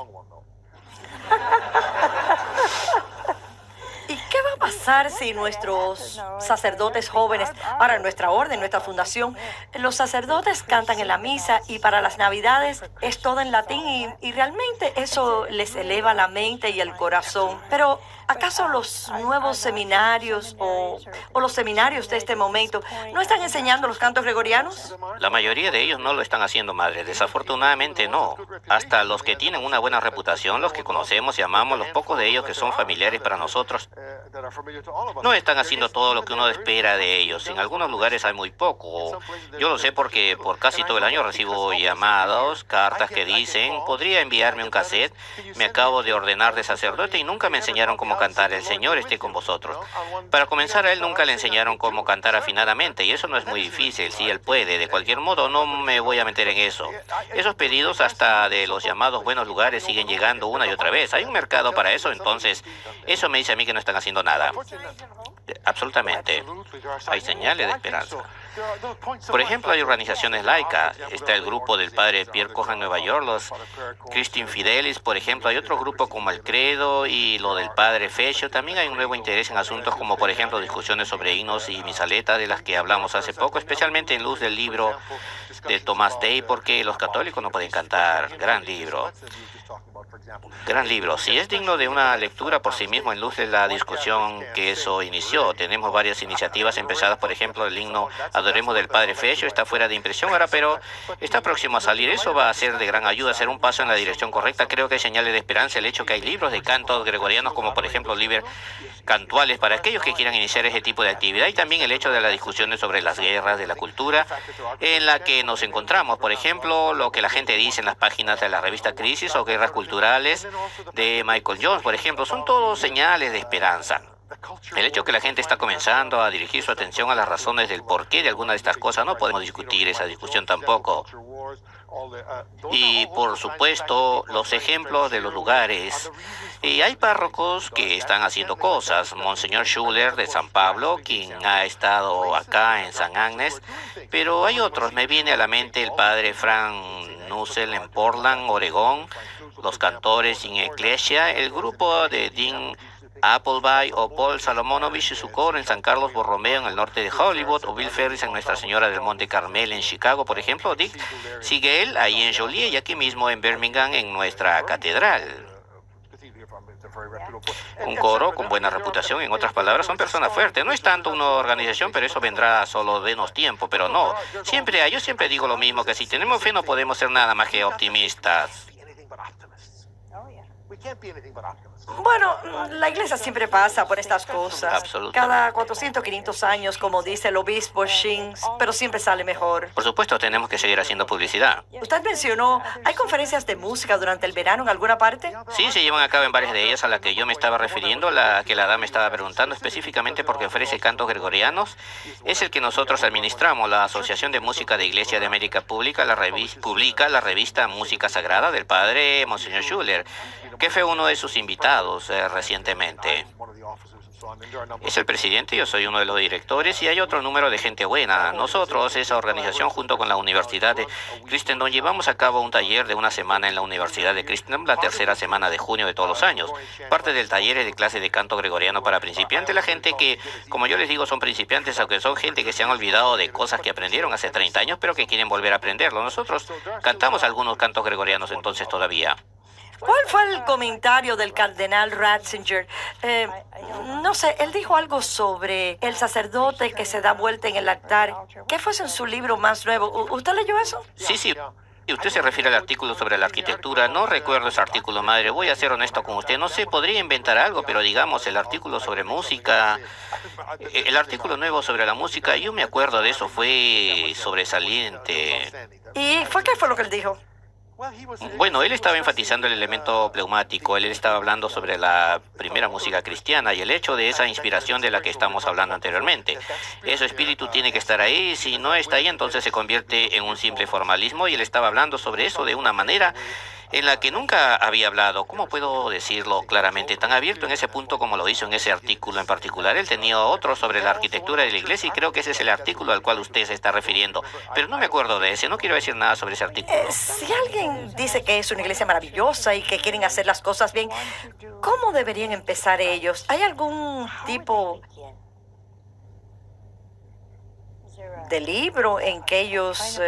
¿Y qué va a pasar si nuestros sacerdotes jóvenes, ahora en nuestra orden, nuestra fundación, los sacerdotes cantan en la misa y para las Navidades es todo en latín y realmente eso les eleva la mente y el corazón? Pero ¿acaso los nuevos seminarios o los seminarios de este momento no están enseñando los cantos gregorianos? La mayoría de ellos no lo están haciendo, madre. Desafortunadamente no. Hasta los que tienen una buena reputación, los que conocemos y amamos, los pocos de ellos que son familiares para nosotros, no están haciendo todo lo que uno espera de ellos. En algunos lugares hay muy poco. Yo lo sé porque por casi todo el año recibo llamados, cartas que dicen, ¿podría enviarme un cassette? Me acabo de ordenar de sacerdote y nunca me enseñaron cómo cantar. El Señor esté con vosotros. Para comenzar, a él nunca le enseñaron cómo cantar afinadamente, y eso no es muy difícil. Si él puede, de cualquier modo, no me voy a meter en eso. Esos pedidos, hasta de los llamados buenos lugares, siguen llegando una y otra vez. Hay un mercado para eso, entonces eso me dice a mí que no están haciendo nada. Absolutamente. Hay señales de esperanza. Por ejemplo, hay organizaciones laicas. Está el grupo del padre Pierre Cojan en Nueva York, los Christine Fidelis, por ejemplo. Hay otro grupo como el Credo y lo del padre Fecho. También hay un nuevo interés en asuntos como, por ejemplo, discusiones sobre himnos y misaleta, de las que hablamos hace poco, especialmente en luz del libro de Thomas Day, porque los católicos no pueden cantar. Gran libro. Gran libro. Sí, es digno de una lectura por sí mismo en luz de la discusión que eso inició. Tenemos varias iniciativas empezadas, por ejemplo, el himno Adoremos del Padre Fecho está fuera de impresión ahora, pero está próximo a salir. Eso va a ser de gran ayuda, hacer un paso en la dirección correcta. Creo que hay señales de esperanza el hecho que hay libros de cantos gregorianos, como por ejemplo Liber Cantuales, para aquellos que quieran iniciar ese tipo de actividad, y también el hecho de las discusiones sobre las guerras de la cultura en la que nos encontramos. Por ejemplo, lo que la gente dice en las páginas de la revista Crisis o Guerras Culturales de Michael Jones, por ejemplo, son todos señales de esperanza. El hecho que la gente está comenzando a dirigir su atención a las razones del porqué de alguna de estas cosas, no podemos discutir esa discusión tampoco. Y por supuesto, los ejemplos de los lugares. Y hay párrocos que están haciendo cosas. Monseñor Schuller de San Pablo, quien ha estado acá en San Agnes, pero hay otros. Me viene a la mente el padre Frank Nussel en Portland, Oregón, los cantores in Ecclesia, el grupo de Dean Appleby o Paul Salomonovich y su coro en San Carlos Borromeo en el norte de Hollywood, o Bill Ferris en Nuestra Señora del Monte Carmel en Chicago, por ejemplo, Dick Sigel ahí en Joliet y aquí mismo en Birmingham en nuestra catedral. Un coro con buena reputación, en otras palabras, son personas fuertes. No es tanto una organización, pero eso vendrá solo denos tiempo, pero no. Yo siempre digo lo mismo, que si tenemos fe no podemos ser nada más que optimistas. Bueno, la iglesia siempre pasa por estas cosas. Absolutamente. Cada 400, 500 años, como dice el obispo Shins, pero siempre sale mejor. Por supuesto, tenemos que seguir haciendo publicidad. Usted mencionó, ¿hay conferencias de música durante el verano en alguna parte? Sí, se llevan a cabo en varias de ellas a las que yo me estaba refiriendo, la que la dama estaba preguntando específicamente porque ofrece cantos gregorianos. Es el que nosotros administramos. La Asociación de Música de Iglesia de América publica la revista Música Sagrada del padre Monseñor Schuller, que fue uno de sus invitados recientemente. Es el presidente, yo soy uno de los directores y hay otro número de gente buena. Nosotros, esa organización, junto con la Universidad de Christendom, llevamos a cabo un taller de una semana en la Universidad de Christendom, la tercera semana de junio de todos los años. Parte del taller es de clase de canto gregoriano para principiantes, la gente que, como yo les digo, son principiantes, aunque son gente que se han olvidado de cosas que aprendieron hace 30 años, pero que quieren volver a aprenderlo. Nosotros cantamos algunos cantos gregorianos entonces todavía. ¿Cuál fue el comentario del cardenal Ratzinger? No sé, él dijo algo sobre el sacerdote que se da vuelta en el altar. ¿Qué fue en su libro más nuevo? ¿Usted leyó eso? Sí. Y usted se refiere al artículo sobre la arquitectura. No recuerdo ese artículo, madre. Voy a ser honesto con usted. No sé, podría inventar algo, pero digamos, el artículo sobre música, el artículo nuevo sobre la música, yo me acuerdo de eso, fue sobresaliente. ¿Y qué fue lo que él dijo? Bueno, él estaba enfatizando el elemento pneumático, él estaba hablando sobre la primera música cristiana y el hecho de esa inspiración de la que estamos hablando anteriormente. Ese espíritu tiene que estar ahí, si no está ahí entonces se convierte en un simple formalismo y él estaba hablando sobre eso de una manera en la que nunca había hablado. ¿Cómo puedo decirlo claramente? Tan abierto en ese punto como lo hizo en ese artículo en particular. Él tenía otro sobre la arquitectura de la iglesia y creo que ese es el artículo al cual usted se está refiriendo. Pero no me acuerdo de ese, no quiero decir nada sobre ese artículo. Si alguien dice que es una iglesia maravillosa y que quieren hacer las cosas bien, ¿cómo deberían empezar ellos? ¿Hay algún tipo de libro en que ellos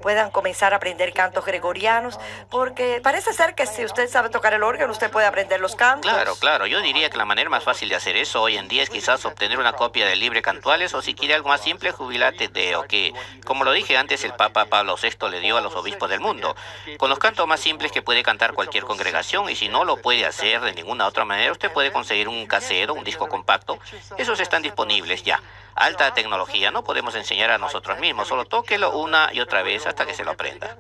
puedan comenzar a aprender cantos gregorianos? Porque parece ser que si usted sabe tocar el órgano, usted puede aprender los cantos. Claro. Yo diría que la manera más fácil de hacer eso hoy en día es quizás obtener una copia del Libre Cantuales o si quiere algo más simple, jubilate de o que, como lo dije antes, el Papa Pablo VI le dio a los obispos del mundo. Con los cantos más simples que puede cantar cualquier congregación y si no lo puede hacer de ninguna otra manera, usted puede conseguir un casero, un disco compacto. Esos están disponibles ya. Alta tecnología, no podemos enseñar a nosotros mismos, solo tóquelo una y otra vez hasta que se lo aprenda.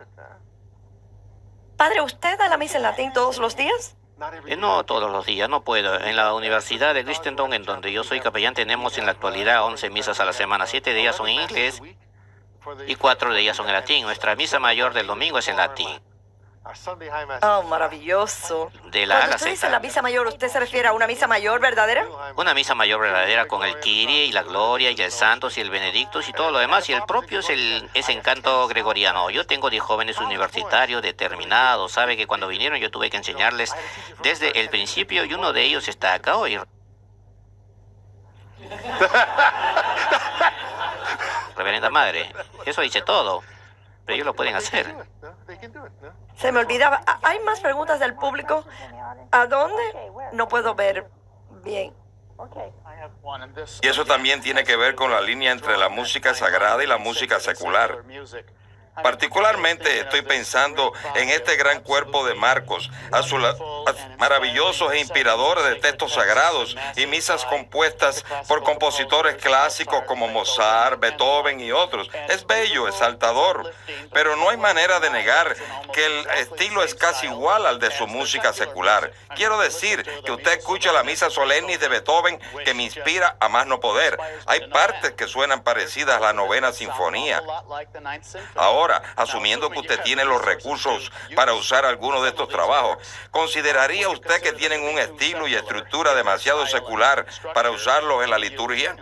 Padre, ¿usted da la misa en latín todos los días? No todos los días, no puedo. En la Universidad de Christendom, en donde yo soy capellán, tenemos en la actualidad 11 misas a la semana. 7 de ellas son en inglés y 4 de ellas son en latín. Nuestra misa mayor del domingo es en latín. Oh, maravilloso. De la A a Cuando la usted dice Z. la misa mayor, ¿usted se refiere a una misa mayor verdadera? Una misa mayor verdadera con el Kyrie y la Gloria y el Santos y el Benedictus y todo lo demás. Y el propio es en canto gregoriano. Yo tengo 10 jóvenes universitarios determinados. Sabe que cuando vinieron yo tuve que enseñarles desde el principio y uno de ellos está acá hoy. Reverenda Madre, eso dice todo. pero ellos lo pueden hacer. Se me olvidaba. ¿Hay más preguntas del público? ¿A dónde? No puedo ver bien. Y eso también tiene que ver con la línea entre la música sagrada y la música secular. Particularmente estoy pensando en este gran cuerpo de Marcos, maravillosos e inspiradores de textos sagrados y misas compuestas por compositores clásicos como Mozart, Beethoven y otros. Es bello, exaltador, pero no hay manera de negar que el estilo es casi igual al de su música secular. Quiero decir que usted escucha la misa solemnis de Beethoven, que me inspira a más no poder. Hay partes que suenan parecidas a la novena sinfonía. Ahora, asumiendo que usted tiene los recursos para usar alguno de estos trabajos, ¿consideraría usted que tienen un estilo y estructura demasiado secular para usarlos en la liturgia?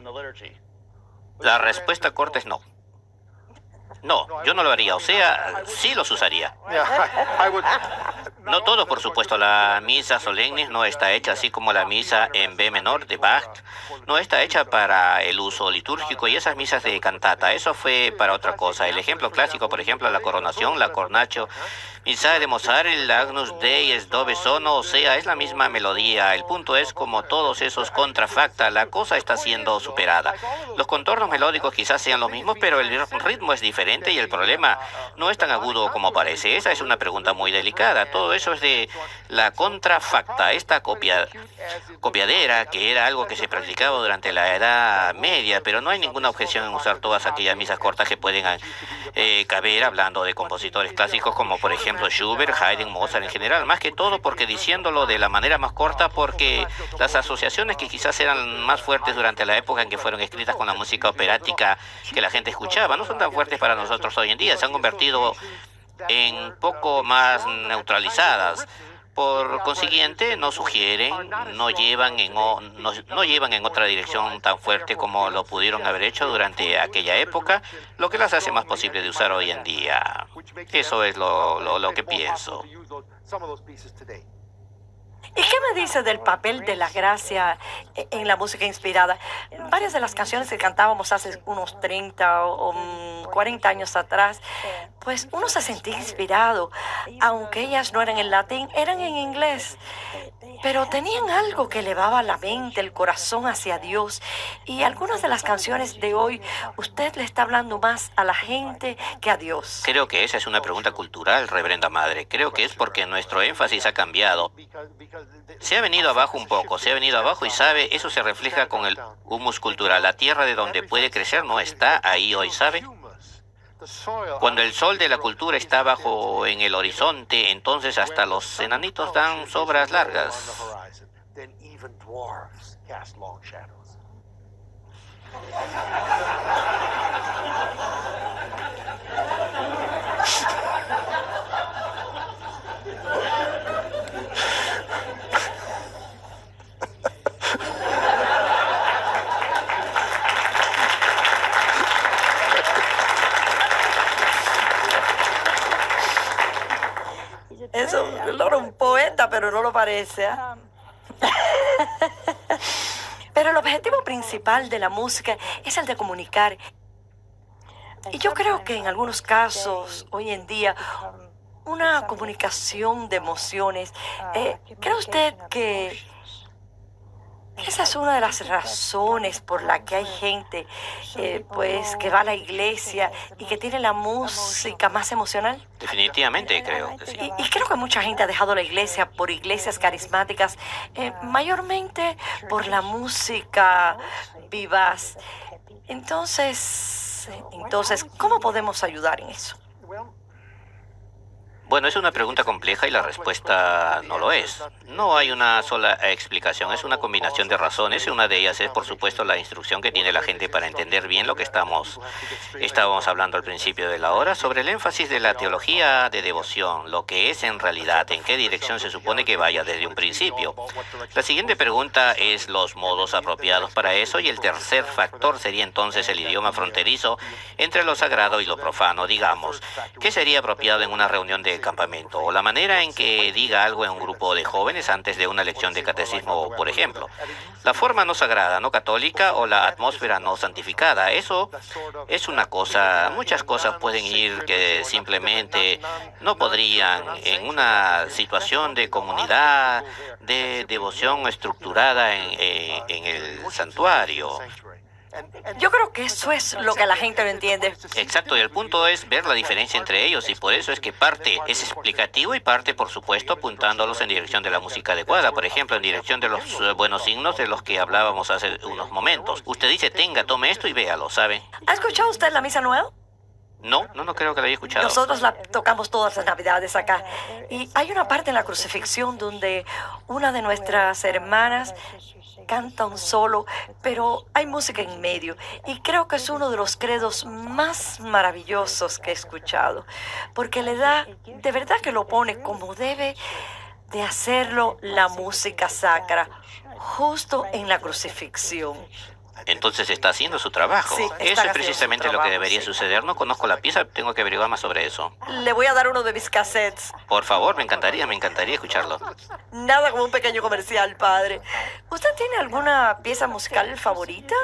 La respuesta corta es no. No, yo no lo haría. O sea, sí los usaría. No todos, por supuesto. La misa solemnis no está hecha así como la misa en B menor de Bach. No está hecha para el uso litúrgico y esas misas de cantata, eso fue para otra cosa. El ejemplo clásico, por ejemplo, la coronación, la cornacho, misa de Mozart, el Agnus Dei es dove sono, o sea, es la misma melodía. El punto es, como todos esos contrafacta, la cosa está siendo superada. Los contornos melódicos quizás sean los mismos, pero el ritmo es diferente y el problema no es tan agudo como parece. Esa es una pregunta muy delicada. Todo eso es de la contrafacta, esta copiadera, que era algo que se practicaba durante la Edad Media, pero no hay ninguna objeción en usar todas aquellas misas cortas que pueden caber, hablando de compositores clásicos como por ejemplo Schubert, Haydn, Mozart en general, más que todo porque diciéndolo de la manera más corta, porque las asociaciones que quizás eran más fuertes durante la época en que fueron escritas con la música operática que la gente escuchaba, no son tan fuertes para nosotros hoy en día, se han convertido en poco más neutralizadas. Por consiguiente, no sugieren, no llevan en otra dirección tan fuerte como lo pudieron haber hecho durante aquella época, lo que las hace más posible de usar hoy en día. Eso es lo que pienso. ¿Y qué me dice del papel de la gracia en la música inspirada? Varias de las canciones que cantábamos hace unos 30 o 40 años atrás, pues uno se sentía inspirado, aunque ellas no eran en latín, eran en inglés, pero tenían algo que elevaba la mente, el corazón hacia Dios. Y algunas de las canciones de hoy, usted le está hablando más a la gente que a Dios. Creo que esa es una pregunta cultural, reverenda madre. Creo que es porque nuestro énfasis ha cambiado. Se ha venido abajo un poco, se ha venido abajo y sabe, eso se refleja con el humus cultural. La tierra de donde puede crecer no está ahí hoy, ¿sabe? Cuando el sol de la cultura está bajo en el horizonte, entonces hasta los enanitos dan sombras largas. Eso, él era un poeta, pero no lo parece. Pero el objetivo principal de la música es el de comunicar. Y yo creo que en algunos casos, hoy en día, una comunicación de emociones. ¿Cree usted que esa es una de las razones por la que hay gente pues que va a la iglesia y que tiene la música más emocional? Definitivamente creo que sí. Y creo que mucha gente ha dejado la iglesia por iglesias carismáticas, mayormente por la música vivaz. Entonces, ¿cómo podemos ayudar en eso? Bueno, es una pregunta compleja y la respuesta no lo es. No hay una sola explicación, es una combinación de razones y una de ellas es, por supuesto, la instrucción que tiene la gente para entender bien lo que estábamos hablando al principio de la hora sobre el énfasis de la teología de devoción, lo que es en realidad, en qué dirección se supone que vaya desde un principio. La siguiente pregunta es los modos apropiados para eso y el tercer factor sería entonces el idioma fronterizo entre lo sagrado y lo profano, digamos. ¿Qué sería apropiado en una reunión de del campamento, o la manera en que diga algo en un grupo de jóvenes antes de una lección de catecismo, por ejemplo. La forma no sagrada, no católica, o la atmósfera no santificada, eso es una cosa. Muchas cosas pueden ir que simplemente no podrían en una situación de comunidad, de devoción estructurada en el santuario. Yo creo que eso es lo que la gente no entiende. Exacto, y el punto es ver la diferencia entre ellos, y por eso es que parte es explicativo y parte, por supuesto, apuntándolos en dirección de la música adecuada, por ejemplo, en dirección de los buenos signos de los que hablábamos hace unos momentos. Usted dice, tome esto y véalo, ¿sabe? ¿Ha escuchado usted la misa nueva? No creo que la haya escuchado. Nosotros la tocamos todas las navidades acá. Y hay una parte en la crucifixión donde una de nuestras hermanas canta un solo, pero hay música en medio. Y creo que es uno de los credos más maravillosos que he escuchado. Porque le da, de verdad que lo pone como debe de hacerlo la música sacra, justo en la crucifixión. Entonces está haciendo su trabajo. Sí, Eso están es haciendo precisamente su lo que trabajo, debería sí. suceder. No conozco la pieza, tengo que averiguar más sobre eso. Le voy a dar uno de mis cassettes. Por favor, me encantaría escucharlo. Nada como un pequeño comercial, padre. ¿Usted tiene alguna pieza musical favorita?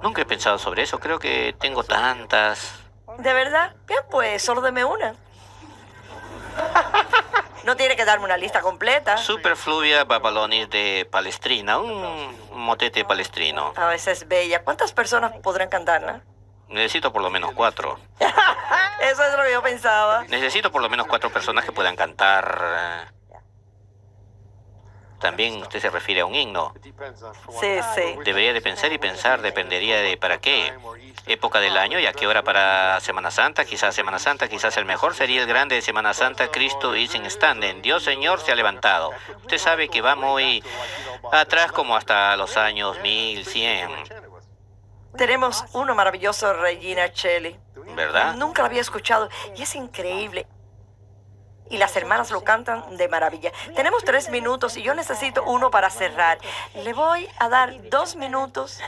Nunca he pensado sobre eso, creo que tengo tantas. ¿De verdad? Bien, pues, solo deme una. No tiene que darme una lista completa. Superfluvia Babalonis de Palestrina, un motete palestrino. A veces es bella. ¿Cuántas personas podrán cantarla? Necesito por lo menos 4. Eso es lo que yo pensaba. Necesito por lo menos 4 personas que puedan cantar. También usted se refiere a un himno. Sí, sí. Debería de pensar y pensar, dependería de para qué época del año y a qué hora para Semana Santa. Quizás Semana Santa, quizás el mejor sería el grande de Semana Santa, Cristo is in standing. Dios Señor se ha levantado. Usted sabe que va muy atrás, como hasta los años 1100, Tenemos uno maravilloso, Regina Shelley. ¿verdad? Nunca lo había escuchado y es increíble. Y las hermanas lo cantan de maravilla. Tenemos 3 minutos y yo necesito uno para cerrar. Le voy a dar 2 minutos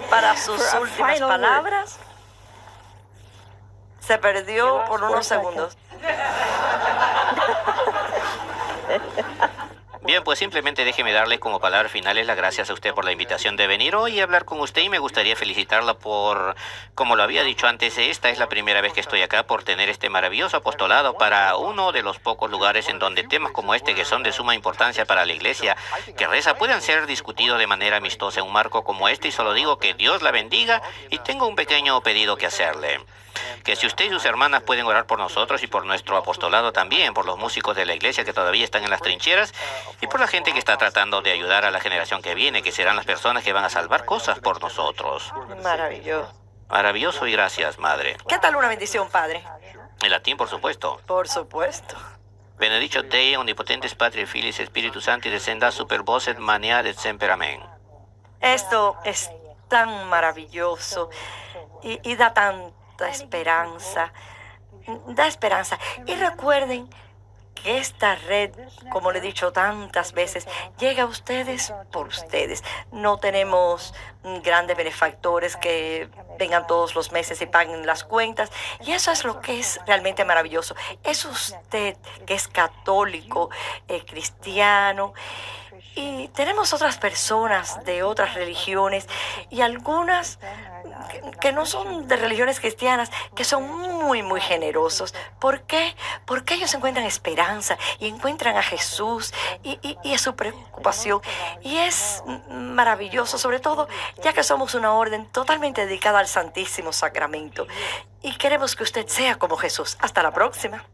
para sus últimas palabras. Se perdió por unos segundos. Bien, pues simplemente déjeme darle como palabras finales las gracias a usted por la invitación de venir hoy y hablar con usted, y me gustaría felicitarla por, como lo había dicho antes, esta es la primera vez que estoy acá, por tener este maravilloso apostolado para uno de los pocos lugares en donde temas como este, que son de suma importancia para la iglesia que reza, puedan ser discutidos de manera amistosa en un marco como este, y solo digo que Dios la bendiga, y tengo un pequeño pedido que hacerle. Que si usted y sus hermanas pueden orar por nosotros y por nuestro apostolado también, por los músicos de la iglesia que todavía están en las trincheras y por la gente que está tratando de ayudar a la generación que viene, que serán las personas que van a salvar cosas por nosotros. Maravilloso. Maravilloso, y gracias, Madre. ¿Qué tal una bendición, padre? En latín, por supuesto. Por supuesto. Benedictio Dei, omnipotentes Patri, Filis, Spiritus Sancti, descenda super vos et maneat et semper. Amén. Esto es tan maravilloso y da tanta esperanza. Da esperanza. Y recuerden que esta red, como le he dicho tantas veces, llega a ustedes por ustedes. No tenemos grandes benefactores que vengan todos los meses y paguen las cuentas. Y eso es lo que es realmente maravilloso. Es usted que es católico, cristiano. Y tenemos otras personas de otras religiones y algunas que no son de religiones cristianas, que son muy, muy generosos. ¿Por qué? Porque ellos encuentran esperanza y encuentran a Jesús y es su preocupación. Y es maravilloso, sobre todo ya que somos una orden totalmente dedicada al Santísimo Sacramento. Y queremos que usted sea como Jesús. Hasta la próxima.